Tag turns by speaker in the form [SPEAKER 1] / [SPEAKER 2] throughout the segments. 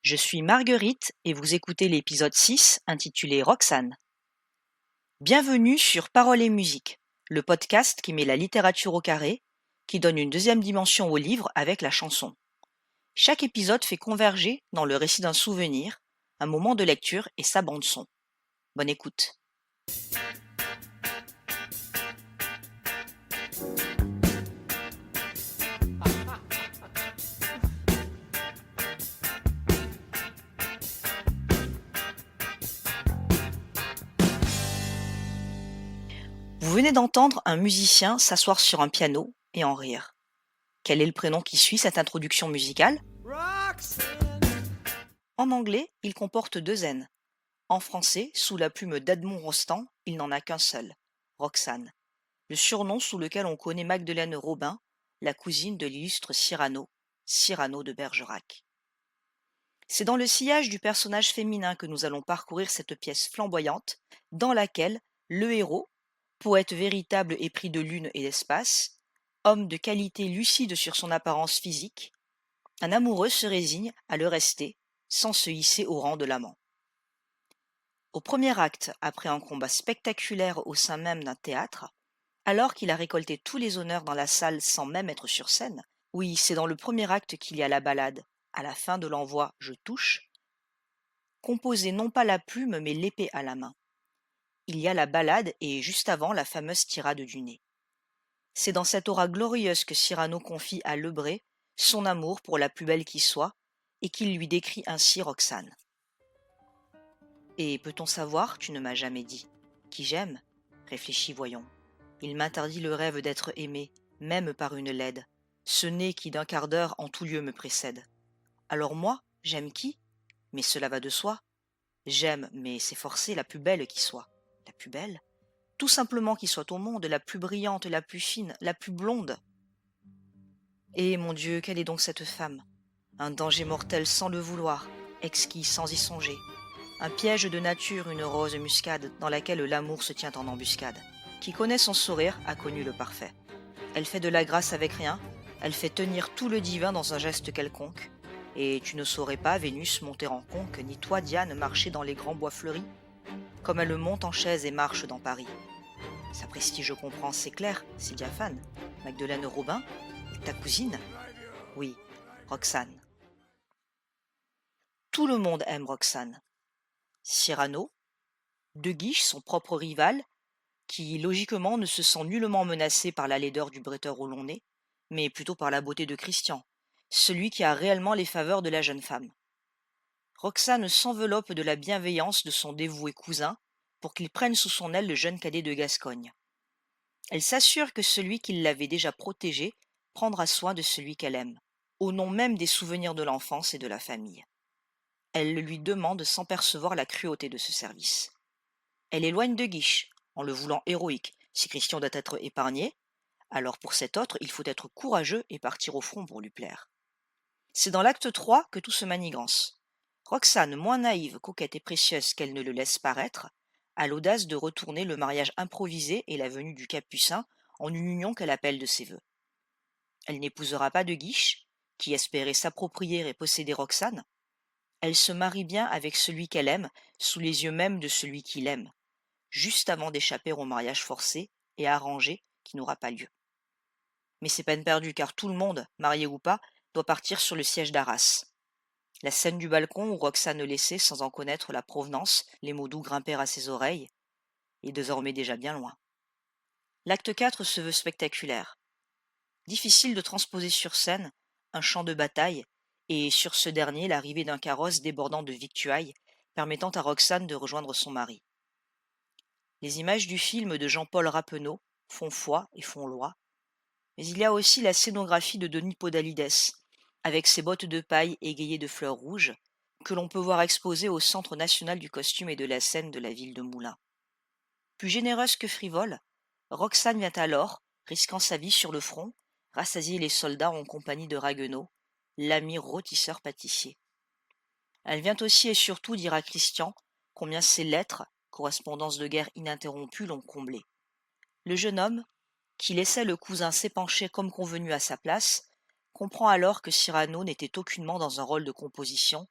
[SPEAKER 1] Je suis Marguerite et vous écoutez l'épisode 6 intitulé Roxane. Bienvenue sur Paroles et musique, le podcast qui met la littérature au carré, qui donne une deuxième dimension au livre avec la chanson. Chaque épisode fait converger dans le récit d'un souvenir, un moment de lecture et sa bande-son. Bonne écoute. Vous venez d'entendre un musicien s'asseoir sur un piano et en rire. Quel est le prénom qui suit cette introduction musicale ? En anglais, il comporte deux N. En français, sous la plume d'Edmond Rostand, il n'en a qu'un seul, Roxane, le surnom sous lequel on connaît Magdeleine Robin, la cousine de l'illustre Cyrano, Cyrano de Bergerac. C'est dans le sillage du personnage féminin que nous allons parcourir cette pièce flamboyante, dans laquelle le héros, poète véritable épris de lune et d'espace, homme de qualité lucide sur son apparence physique, un amoureux se résigne à le rester, sans se hisser au rang de l'amant. Au premier acte, après un combat spectaculaire au sein même d'un théâtre, alors qu'il a récolté tous les honneurs dans la salle sans même être sur scène, oui, c'est dans le premier acte qu'il y a la ballade, à la fin de l'envoi Je touche, composé non pas la plume mais l'épée à la main. Il y a la ballade et juste avant la fameuse tirade du nez. C'est dans cette aura glorieuse que Cyrano confie à Lebré son amour pour la plus belle qui soit et qu'il lui décrit ainsi Roxane. Et peut-on savoir, tu ne m'as jamais dit, qui j'aime ? Réfléchis, voyons. Il m'interdit le rêve d'être aimé, même par une laide, ce nez qui d'un quart d'heure en tout lieu me précède. Alors moi, j'aime qui ? Mais cela va de soi. J'aime, mais c'est forcé, la plus belle qui soit. La plus belle ? Tout simplement qui soit au monde, la plus brillante, la plus fine, la plus blonde. Et mon Dieu, quelle est donc cette femme ? Un danger mortel sans le vouloir, exquis sans y songer. Un piège de nature, une rose muscade, dans laquelle l'amour se tient en embuscade. Qui connaît son sourire a connu le parfait. Elle fait de la grâce avec rien, elle fait tenir tout le divin dans un geste quelconque. Et tu ne saurais pas, Vénus, monter en conque, ni toi, Diane, marcher dans les grands bois fleuris, comme elle monte en chaise et marche dans Paris. Sa prestige, je comprends, c'est clair, c'est diaphane. Magdeleine Robin, ta cousine ? Oui, Roxane. Tout le monde aime Roxane. Cyrano, De Guiche, son propre rival, qui logiquement ne se sent nullement menacé par la laideur du bretteur au long nez, mais plutôt par la beauté de Christian, celui qui a réellement les faveurs de la jeune femme. Roxane s'enveloppe de la bienveillance de son dévoué cousin pour qu'il prenne sous son aile le jeune cadet de Gascogne. Elle s'assure que celui qui l'avait déjà protégé prendra soin de celui qu'elle aime, au nom même des souvenirs de l'enfance et de la famille. Elle le lui demande sans percevoir la cruauté de ce service. Elle éloigne De Guiche, en le voulant héroïque. Si Christian doit être épargné, alors pour cet autre, il faut être courageux et partir au front pour lui plaire. C'est dans l'acte 3 que tout se manigance. Roxane, moins naïve, coquette et précieuse qu'elle ne le laisse paraître, a l'audace de retourner le mariage improvisé et la venue du Capucin en une union qu'elle appelle de ses vœux. Elle n'épousera pas De Guiche, qui espérait s'approprier et posséder Roxane. Elle se marie bien avec celui qu'elle aime, sous les yeux même de celui qui l'aime, juste avant d'échapper au mariage forcé et arrangé qui n'aura pas lieu. Mais c'est peine perdue, car tout le monde, marié ou pas, doit partir sur le siège d'Arras. La scène du balcon où Roxane laissait, sans en connaître la provenance, les mots doux grimper à ses oreilles, est désormais déjà bien loin. L'acte 4 se veut spectaculaire. Difficile de transposer sur scène un champ de bataille, et sur ce dernier l'arrivée d'un carrosse débordant de victuailles, permettant à Roxane de rejoindre son mari. Les images du film de Jean-Paul Rappeneau font foi et font loi, mais il y a aussi la scénographie de Denis Podalides, avec ses bottes de paille égayées de fleurs rouges, que l'on peut voir exposées au Centre national du costume et de la scène de la ville de Moulins. Plus généreuse que frivole, Roxane vient alors, risquant sa vie sur le front, rassasier les soldats en compagnie de Ragueneau, l'ami rôtisseur-pâtissier. Elle vient aussi et surtout dire à Christian combien ses lettres, correspondances de guerre ininterrompues, l'ont comblé. Le jeune homme, qui laissait le cousin s'épancher comme convenu à sa place, comprend alors que Cyrano n'était aucunement dans un rôle de composition,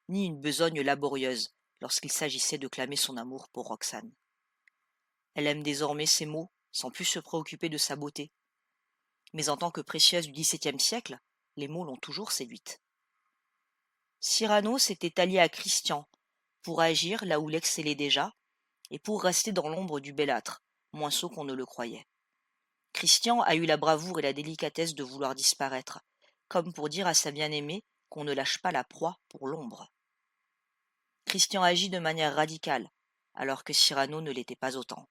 [SPEAKER 1] ni une besogne laborieuse lorsqu'il s'agissait de clamer son amour pour Roxane. Elle aime désormais ses mots sans plus se préoccuper de sa beauté. Mais en tant que précieuse du XVIIe siècle, les mots l'ont toujours séduite. Cyrano s'était allié à Christian pour agir là où l'excellait déjà et pour rester dans l'ombre du bellâtre, moins sot qu'on ne le croyait. Christian a eu la bravoure et la délicatesse de vouloir disparaître, comme pour dire à sa bien-aimée qu'on ne lâche pas la proie pour l'ombre. Christian agit de manière radicale, alors que Cyrano ne l'était pas autant.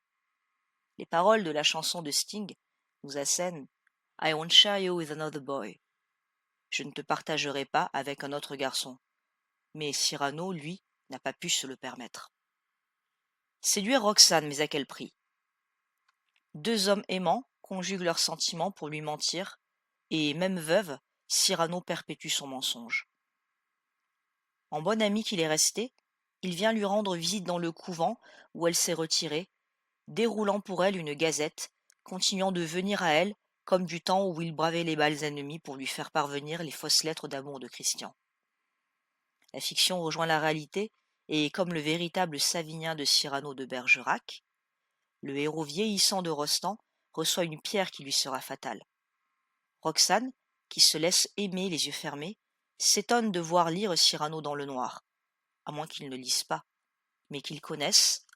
[SPEAKER 1] Les paroles de la chanson de Sting nous assènent « I won't share you with another boy ». Je ne te partagerai pas avec un autre garçon. Mais Cyrano, lui, n'a pas pu se le permettre. Séduire Roxane, mais à quel prix? Deux hommes aimants conjuguent leurs sentiments pour lui mentir, et même veuve, Cyrano perpétue son mensonge. En bon ami qu'il est resté, il vient lui rendre visite dans le couvent où elle s'est retirée, déroulant pour elle une gazette, continuant de venir à elle comme du temps où il bravait les balles ennemies pour lui faire parvenir les fausses lettres d'amour de Christian. La fiction rejoint la réalité, et comme le véritable Savinien de Cyrano de Bergerac, le héros vieillissant de Rostand reçoit une pierre qui lui sera fatale. Roxane, qui se laisse aimer les yeux fermés, s'étonne de voir lire Cyrano dans le noir, à moins qu'il ne lise pas, mais qu'il connaisse,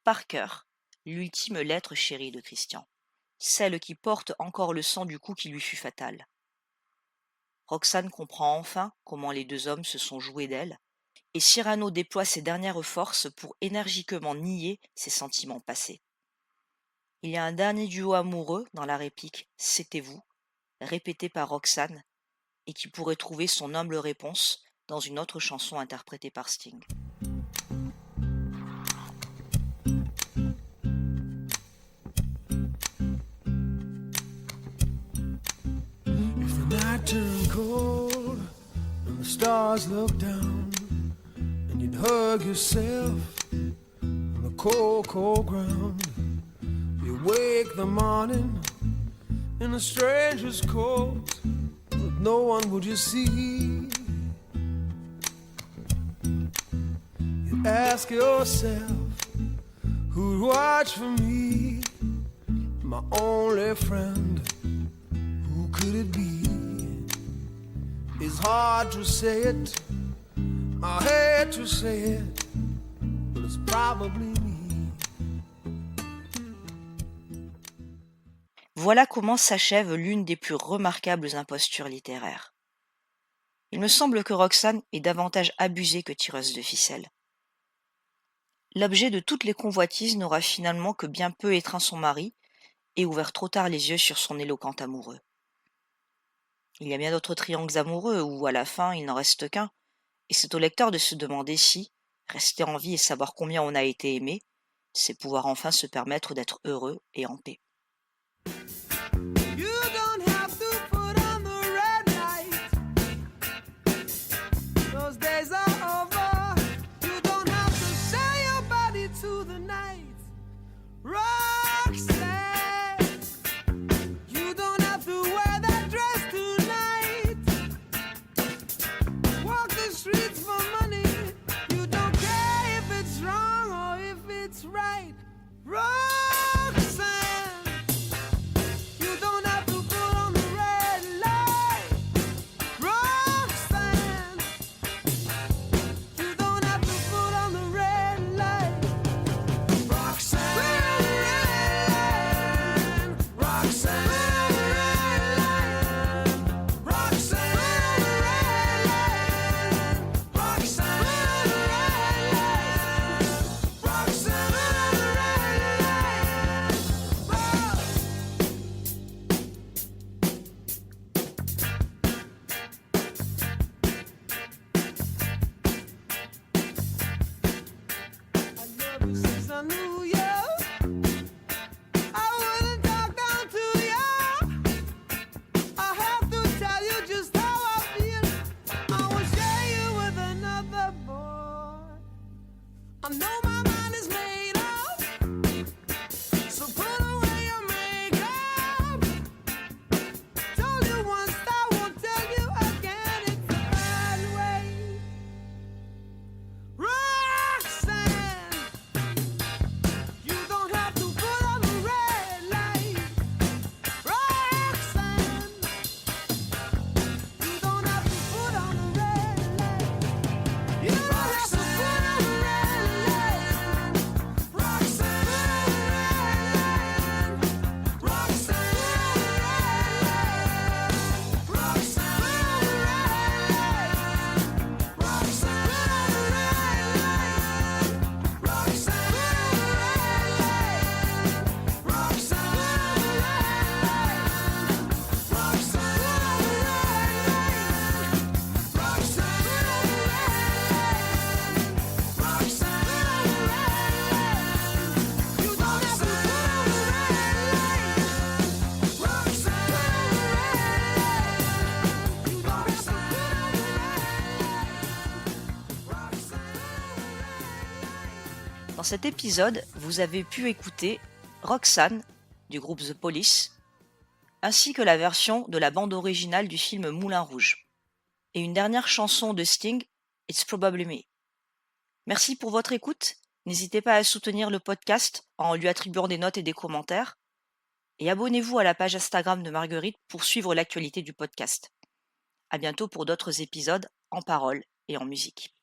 [SPEAKER 1] par cœur, l'ultime lettre chérie de Christian, celle qui porte encore le sang du coup qui lui fut fatal. Roxane comprend enfin comment les deux hommes se sont joués d'elle, et Cyrano déploie ses dernières forces pour énergiquement nier ses sentiments passés. Il y a un dernier duo amoureux dans la réplique « C'était vous », répété par Roxane, et qui pourrait trouver son humble réponse dans une autre chanson interprétée par Sting.
[SPEAKER 2] If the night turned cold and the stars looked down and you'd hug yourself on the cold, cold ground, you wake the morning in a stranger's coat, but no one would you see. You ask yourself, who'd watch for me, my only friend, who could it be? It's hard to say it, I hate to say it, but it's probably me.
[SPEAKER 1] Voilà comment s'achève l'une des plus remarquables impostures littéraires. Il me semble que Roxane est davantage abusée que tireuse de ficelle. L'objet de toutes les convoitises n'aura finalement que bien peu étreint son mari et ouvert trop tard les yeux sur son éloquent amoureux. Il y a bien d'autres triangles amoureux où, à la fin, il n'en reste qu'un, et c'est au lecteur de se demander si, rester en vie et savoir combien on a été aimé, c'est pouvoir enfin se permettre d'être heureux et en paix.
[SPEAKER 2] You don't have to put on the red light. Those days are over. You don't have to sell your body to the night. Roxanne, you don't have to wear that dress tonight. Walk the streets for money. You don't care if it's wrong or if it's right. Roxanne, you don't have to put on the red light. Roxanne, you don't have to put on the red light. Roxanne, Roxanne, Roxanne, Roxanne, I love you since I knew you. I wouldn't talk down to you. I have to tell you just how I feel. I won't share you with another boy. I know my mind is made up, so put away your makeup. Told you once, I won't tell you again. It's a bad way.
[SPEAKER 1] Dans cet épisode, vous avez pu écouter Roxanne du groupe The Police, ainsi que la version de la bande originale du film Moulin Rouge, et une dernière chanson de Sting, It's Probably Me. Merci pour votre écoute. N'hésitez pas à soutenir le podcast en lui attribuant des notes et des commentaires. Et abonnez-vous à la page Instagram de Marguerite pour suivre l'actualité du podcast. À bientôt pour d'autres épisodes en parole et en musique.